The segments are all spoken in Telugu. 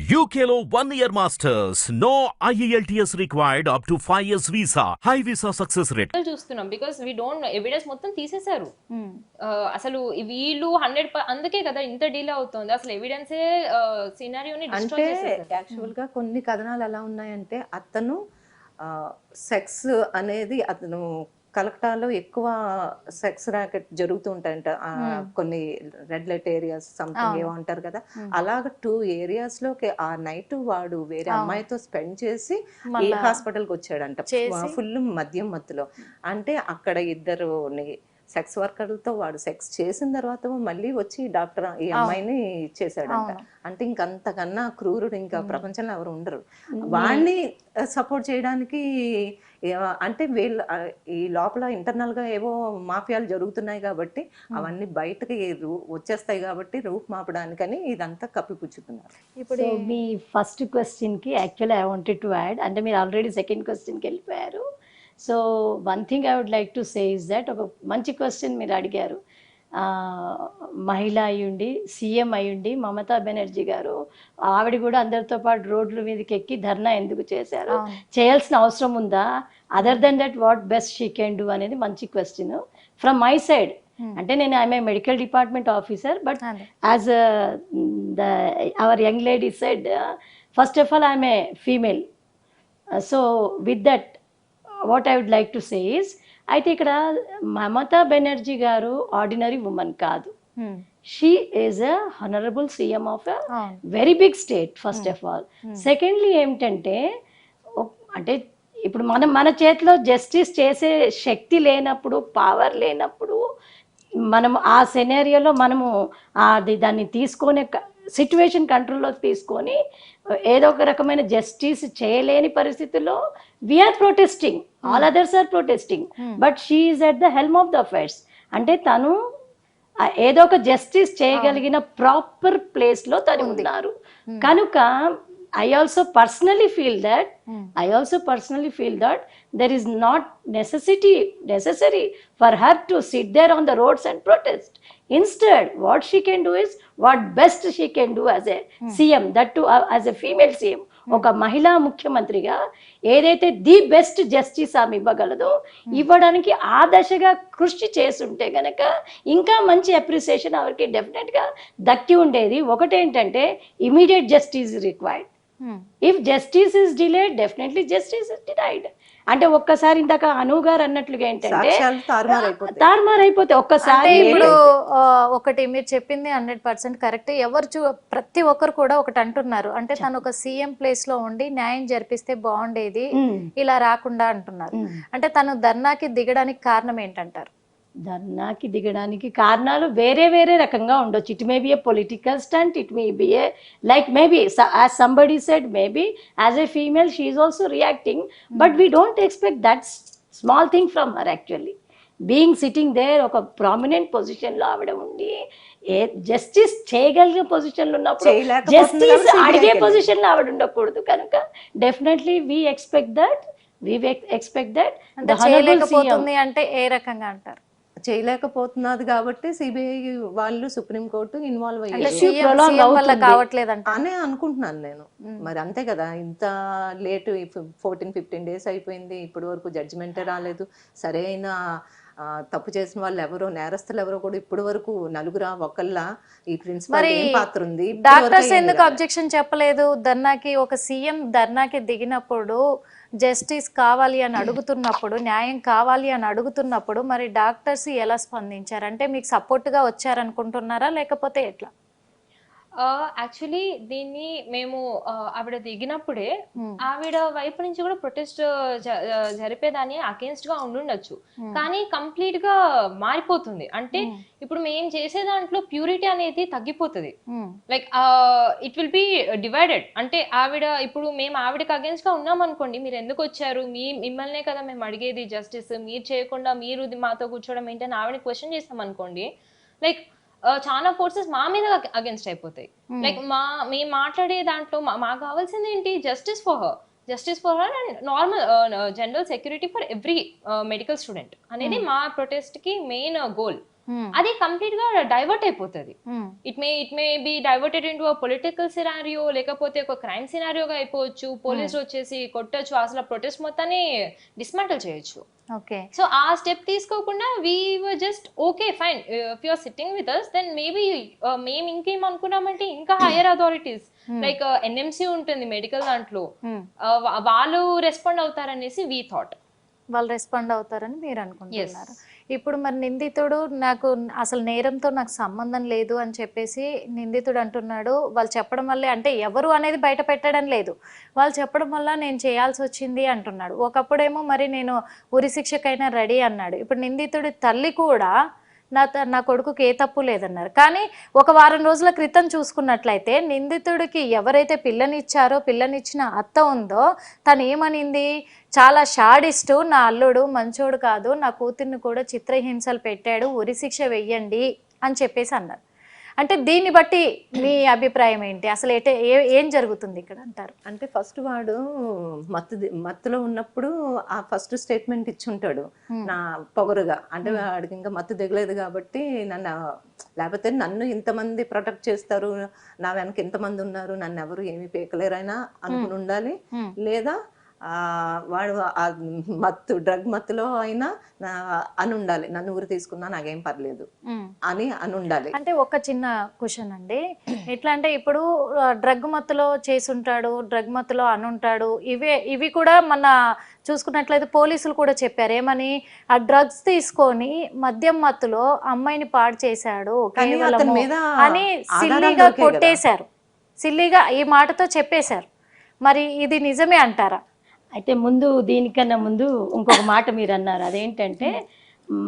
UKLO 1 year masters. No IELTS required up to 5 years visa. High visa success rate. చూస్తున్నాం బికాస్ వీ డోంట్ ఎవిడెన్స్ మొత్తం తీసేశారు. అసలు వీళ్ళు 100 అందుకే కదా ఇంత డిలే అవుతుంది. అసలు ఎవిడెన్సే సినారియోని డిస్ట్రాయ్ చేసేసారు. యాక్చువల్ గా కొన్ని కథనాలు ఎలా ఉన్నాయంటే అతను సెక్స్ అనేది అతను కలకటాలో ఎక్కువ సెక్స్ ర్యాకెట్ జరుగుతూ ఉంటాయంట. కొన్ని రెడ్ లైట్ ఏరియాస్ సంథింగ్ ఏమో అంటారు కదా, అలాగ 2 ఏరియాస్ లోకి ఆ నైట్ వాడు వేరే అమ్మాయితో స్పెండ్ చేసి ఏ హాస్పిటల్కి వచ్చాడంట ఫుల్ మద్యం మత్తులో. అంటే అక్కడ ఇద్దరుని సెక్స్ వర్కర్లతో వాడు సెక్స్ చేసిన తర్వాత మళ్ళీ వచ్చి డాక్టర్ ఈ అమ్మాయిని చేశాడంట. అంటే ఇంకంతకన్నా క్రూరుడు ఇంకా ప్రపంచంలో ఎవరు ఉండరు. వాడిని సపోర్ట్ చేయడానికి అంటే వీళ్ళు ఈ లోపల ఇంటర్నల్ గా ఏవో మాఫియాలు జరుగుతున్నాయి కాబట్టి అవన్నీ బయటకి వచ్చేస్తాయి కాబట్టి రూప్ మాపడానికని ఇదంతా కప్పిపుచ్చుతున్నారు. ఇప్పుడు మీ ఫస్ట్ క్వశ్చన్ కి actually I wanted to add, అంటే మీరు ఆల్రెడీ సెకండ్ క్వశ్చన్కి వెళ్ళిపోయారు. So one thing I would like to say is that, ఒక మంచి క్వశ్చన్ మీరు అడిగారు. మహిళ అయ్యుండి సీఎం అయ్యుండి మమతా బెనర్జీ గారు ఆవిడ కూడా అందరితో పాటు రోడ్ల మీదకి ఎక్కి ధర్నా ఎందుకు చేశారు, చేయాల్సిన అవసరం ఉందా, other than that what best she can do అనేది మంచి క్వశ్చన్ ఫ్రమ్ మై సైడ్. అంటే నేను I am a medical department officer, but as our young lady said, first of all I am a female. So with that what I would like to say is, అయితే ఇక్కడ మమతా బెనర్జీ గారు ఆర్డినరీ ఉమెన్ కాదు. She is a honourable CM of a very big state first of all. Secondly ఏమిటంటే, అంటే ఇప్పుడు మన చేతిలో జస్టిస్ చేసే శక్తి లేనప్పుడు, పవర్ లేనప్పుడు, మనము ఆ సెనేరియోలో మనము దాన్ని తీసుకొని సిచ్యువేషన్ కంట్రోల్లో తీసుకొని ఏదో ఒక రకమైన జస్టిస్ చేయలేని పరిస్థితుల్లో we are protesting, all others are protesting, but she is at the helm of the affairs. అంటే తను ఏదో ఒక జస్టిస్ చేయగలిగిన ప్రాపర్ ప్లేస్లో తను ఉన్నారు. కనుక I also personally feel that there is not necessary for her to sit there on the roads and protest. Instead, what she can do is what best she can do as a CM, that too as a female CM. ఒక మహిళా ముఖ్యమంత్రిగా ఏదైతే ది బెస్ట్ జస్టిస్ ఆమె ఇవ్వగలదో ఇవ్వడానికి ఆ దశగా కృషి చేస్తుంటే గనక ఇంకా మంచి అప్రిసియేషన్ ఆవిడకి డెఫినెట్గా దక్కి ఉండేది. ఒకటేంటంటే immediate justice required. If justice is delayed, definitely justice is denied. అంటే ఒక్కసారి ఇందాక అను గారు అన్నట్లుగా ఏంటంటే తారుమారైపోతే ఒక్కసారి. ఇప్పుడు ఒకటి మీరు చెప్పింది 100% కరెక్ట్. ప్రతి ఒక్కరు కూడా ఒకటి అంటున్నారు, అంటే తను ఒక సీఎం ప్లేస్ లో ఉండి న్యాయం జరిపిస్తే బాగుండేది, ఇలా రాకుండా అంటున్నారు. అంటే తను ధర్నాకి దిగడానికి కారణం ఏంటంటారు? ధర్నాకి దిగడానికి కారణాలు వేరే వేరే రకంగా ఉండొచ్చు. It may be a political stunt, it may be a like maybe as somebody said, maybe as a female she is also reacting, but we don't expect that small thing from her. Actually being sitting there, ఒక ప్రామినెంట్ పొజిషన్లో ఆవిడ ఉండి జస్టిస్ చేయగలిగే పొజిషన్లో ఉన్నప్పుడు జస్టిస్ అడిగే పొజిషన్లో ఆవిడ ఉండకూడదు. కనుక డెఫినెట్లీ వీ ఎక్స్పెక్ట్ దట్ చేయలేకపోతుంది. అంటే ఏ రకంగా అంటారు? చేయలేకపోతున్నది కాబట్టి సిబిఐ వాళ్ళు సుప్రీంకోర్టు ఇన్వాల్వ్ కావట్లేదంట అని అనుకుంటున్నాను నేను. మరి అంతే కదా, ఇంత లేట్ 14-15 డేస్ అయిపోయింది, ఇప్పటి వరకు జడ్జిమెంటే రాలేదు. సరైన తప్పు చేసిన వాళ్ళు ఎవరో, నేరస్తులు ఎవరో కూడా ఇప్పటి వరకు నలుగురా ఒకళ్ళ ఈ ప్రిన్సిపల్ ఏం పాత్ర ఉంది? డాక్టర్స్ ఎందుకు అబ్జెక్షన్ చెప్పలేదు ధర్నాకి? ఒక సీఎం ధర్నాకి దిగినప్పుడు జస్టిస్ కావాలి అని అడుగుతున్నప్పుడు, న్యాయం కావాలి అని అడుగుతున్నప్పుడు మరి డాక్టర్స్ ఎలా స్పందించారు? అంటే మీకు సపోర్ట్గా వచ్చారనుకుంటున్నారా లేకపోతే ఎట్లా? యాక్చువల్లీ దీన్ని మేము ఆవిడ దిగినప్పుడే ఆవిడ వైపు నుంచి కూడా ప్రొటెస్ట్ జరిపేదాన్ని అగేన్స్ట్ గా ఉండుండొచ్చు, కానీ కంప్లీట్ గా మారిపోతుంది. అంటే ఇప్పుడు మేము చేసే దాంట్లో ప్యూరిటీ అనేది తగ్గిపోతుంది. Like it will be divided. అంటే ఆవిడ ఇప్పుడు మేము ఆవిడకి అగేన్స్ట్ గా ఉన్నాం అనుకోండి, మీరు ఎందుకు వచ్చారు, మిమ్మల్నే కదా మేము అడిగేది జస్టిస్, మీరు చేయకుండా మీరు మాతో కూర్చోవడం ఏంటని ఆవిడ క్వశ్చన్ చేస్తాం అనుకోండి, లైక్ చాలా ఫోర్సెస్ మా మీద అగేన్స్ట్ అయిపోతాయి. లైక్ మేము మాట్లాడే దాంట్లో మాకు కావాల్సింది ఏంటి? Justice for her and normal general security for every medical student అనేది మా ప్రొటెస్ట్ కి మెయిన్ గోల్. అది కంప్లీట్ గా డైవర్ట్ అయిపోతుంది. It may B diverted into political scenario, లేకపోతే ఒక క్రైమ్ సినారియోగా అయిపోవచ్చు. పోలీసులు వచ్చేసి కొట్టచ్చు, అసలు ప్రొటెస్ట్ మొత్తాన్ని డిస్మాంటల్ చేయొచ్చు. ఓకే. సో ఆ స్టెప్ తీసుకోకుండా we were just okay fine, if you are sitting with us then maybe మేము ఇంకేం అనుకున్నామంటే ఇంకా హైయర్ అథారిటీస్ లైక్ ఎన్ఎంసి ఉంటుంది మెడికల్ దాంట్లో, వాళ్ళు రెస్పాండ్ అవుతారనేసి వీ థాట్. వాళ్ళు రెస్పాండ్ అవుతారని మీరు అనుకుంటున్నారు. ఇప్పుడు మరి నిందితుడు నాకు అసలు నేరంతో నాకు సంబంధం లేదు అని చెప్పేసి నిందితుడు అంటున్నాడు. వాళ్ళు చెప్పడం వల్లే, అంటే ఎవరు అనేది బయట పెట్టడం లేదు, వాళ్ళు చెప్పడం వల్ల నేను చేయాల్సి వచ్చింది అంటున్నాడు. ఒకప్పుడేమో మరి నేను ఉరి శిక్షకైనా రెడీ అన్నాడు. ఇప్పుడు నిందితుడి తల్లి కూడా నా కొడుకుకి ఏ తప్పు లేదన్నారు. కానీ ఒక వారం రోజుల క్రితం చూసుకున్నట్లయితే నిందితుడికి ఎవరైతే పిల్లనిచ్చారో, పిల్లనిచ్చిన అత్త ఉందో తను ఏమనింది, చాలా షాడిస్టు, నా అల్లుడు మంచోడు కాదు, నా కూతుర్ని కూడా చిత్రహింసలు పెట్టాడు, ఉరి శిక్ష వెయ్యండి అని చెప్పేసి అన్నారు. అంటే దీన్ని బట్టి మీ అభిప్రాయం ఏంటి, అసలు ఏం జరుగుతుంది ఇక్కడ అంటారు? అంటే ఫస్ట్ వాడు మత్తులో ఉన్నప్పుడు ఆ ఫస్ట్ స్టేట్మెంట్ ఇచ్చుంటాడు నా పొగరుగా, అంటే వాడికి ఇంకా మత్తు దిగలేదు కాబట్టి లేకపోతే నన్ను ఇంతమంది ప్రొటెక్ట్ చేస్తారు, నా వెనక ఇంతమంది ఉన్నారు, నన్ను ఎవరు ఏమి పీకలేరైనా అనుకుని ఉండాలి. లేదా వాడు డ్రగ్ మత్తులో అయినా అని ఉండాలి, నన్ను ఊరు తీసుకున్నా నాకేం పర్లేదు అని ఉండాలి. అంటే ఒక చిన్న క్వశ్చన్ అండి, ఎట్లా అంటే ఇప్పుడు డ్రగ్ మత్తులో చేసుంటాడు, డ్రగ్ మత్తులో అనుంటాడు, ఇవి కూడా మన చూసుకున్నట్లయితే పోలీసులు కూడా చెప్పారు ఏమని, ఆ డ్రగ్స్ తీసుకొని మద్యం మత్తులో అమ్మాయిని పాడు చేశాడు కేవలము అని సిల్లీగా కొట్టేశారు, సిల్లీగా ఈ మాటతో చెప్పేశారు. మరి ఇది నిజమే అంటారా? అయితే దీనికన్నా ముందు ఇంకొక మాట మీరు అన్నారు, అదేంటంటే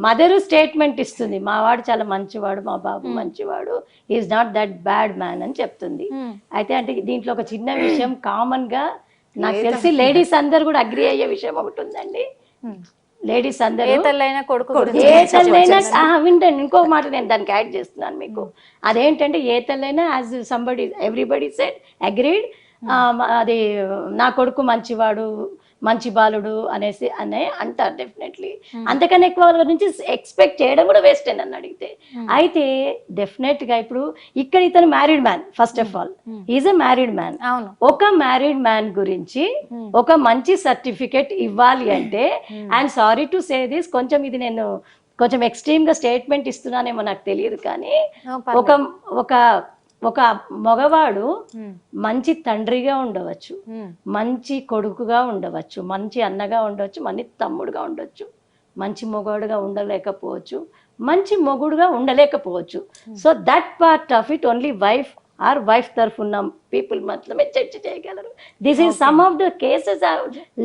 మదరు స్టేట్మెంట్ ఇస్తుంది, మా వాడు చాలా మంచివాడు, మా బాబు మంచివాడు, is not that bad man అని చెప్తుంది. అయితే అంటే దీంట్లో ఒక చిన్న విషయం కామన్ గా నాకు తెలిసి లేడీస్ అందరు కూడా అగ్రి అయ్యే విషయం ఒకటి ఉందండి. లేడీస్ అందరూ వింటండి, ఇంకొక మాట నేను దానికి యాడ్ చేస్తున్నాను మీకు. అదేంటంటే ఏ తల్లైనా as somebody everybody said agreed, అది నా కొడుకు మంచివాడు, మంచి బాలుడు అనేసి అంటారు డెఫినెట్లీ. అంతకన్నా ఎక్కువ వాళ్ళ నుంచి ఎక్స్పెక్ట్ చేయడం కూడా వేస్ట్ అని నన్ను అడిగితే. అయితే డెఫినెట్ గా ఇప్పుడు ఇక్కడ ఇతను married man, first of all is a married man. ఒక మ్యారీడ్ మ్యాన్ గురించి ఒక మంచి సర్టిఫికెట్ ఇవ్వాలి అంటే, I'm sorry to say this, ఇది నేను కొంచెం ఎక్స్ట్రీమ్ గా స్టేట్మెంట్ ఇస్తున్నానేమో నాకు తెలియదు, కానీ ఒక మగవాడు మంచి తండ్రిగా ఉండవచ్చు, మంచి కొడుకుగా ఉండవచ్చు, మంచి అన్నగా ఉండవచ్చు, మంచి తమ్ముడుగా ఉండొచ్చు, మంచి మొగాడుగా ఉండలేకపోవచ్చు, మంచి మొగుడుగా ఉండలేకపోవచ్చు. So that part of it only wife or wife తరఫున్న పీపుల్ మాత్రమే చర్చ చేయగలరు. This is some of the cases I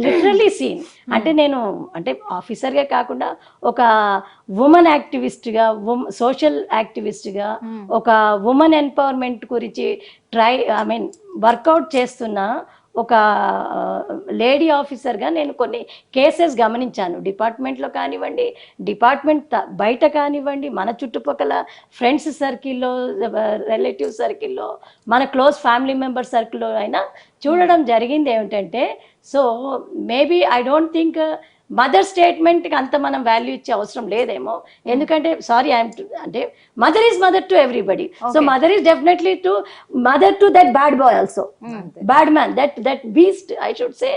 literally seen. అంటే నేను ఆఫీసర్గా కాకుండా ఒక ఉమెన్ యాక్టివిస్ట్గా, సోషల్ యాక్టివిస్ట్గా, ఒక ఉమెన్ ఎంపవర్మెంట్ గురించి వర్కౌట్ చేస్తున్న ఒక లేడీ ఆఫీసర్గా నేను కొన్ని కేసెస్ గమనించాను. డిపార్ట్మెంట్లో కానివ్వండి, డిపార్ట్మెంట్ బయట కానివ్వండి, మన చుట్టుపక్కల ఫ్రెండ్స్ సర్కిల్లో, రిలేటివ్ సర్కిల్లో, మన క్లోజ్ ఫ్యామిలీ మెంబర్ సర్కిల్లో అయినా చూడడం జరిగింది. ఏమిటంటే, so maybe I don't think mother స్టేట్మెంట్కి అంత మనం వాల్యూ ఇచ్చే అవసరం లేదేమో. ఎందుకంటే అంటే mother is mother to everybody. So mother is definitely to mother to that bad boy also, bad man, that beast. I should say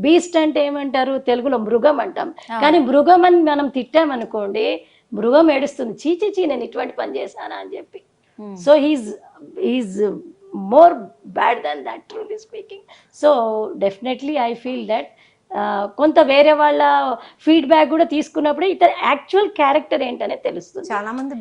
beast అంటే ఏమంటారు తెలుగులో, మృగం అంటాం. కానీ మృగం అని మనం తిట్టామనుకోండి, మృగం ఏడుస్తుంది, చీచి నేను ఇటువంటి పని చేశానా అని చెప్పి. So he is more bad than that, truly speaking. So definitely I feel that కొంత వేరే వాళ్ళ ఫీడ్బ్యాక్ కూడా తీసుకున్నప్పుడు ఇతని యాక్చువల్ క్యారెక్టర్ ఏంటనే తెలుస్తుంది. చాలా మంది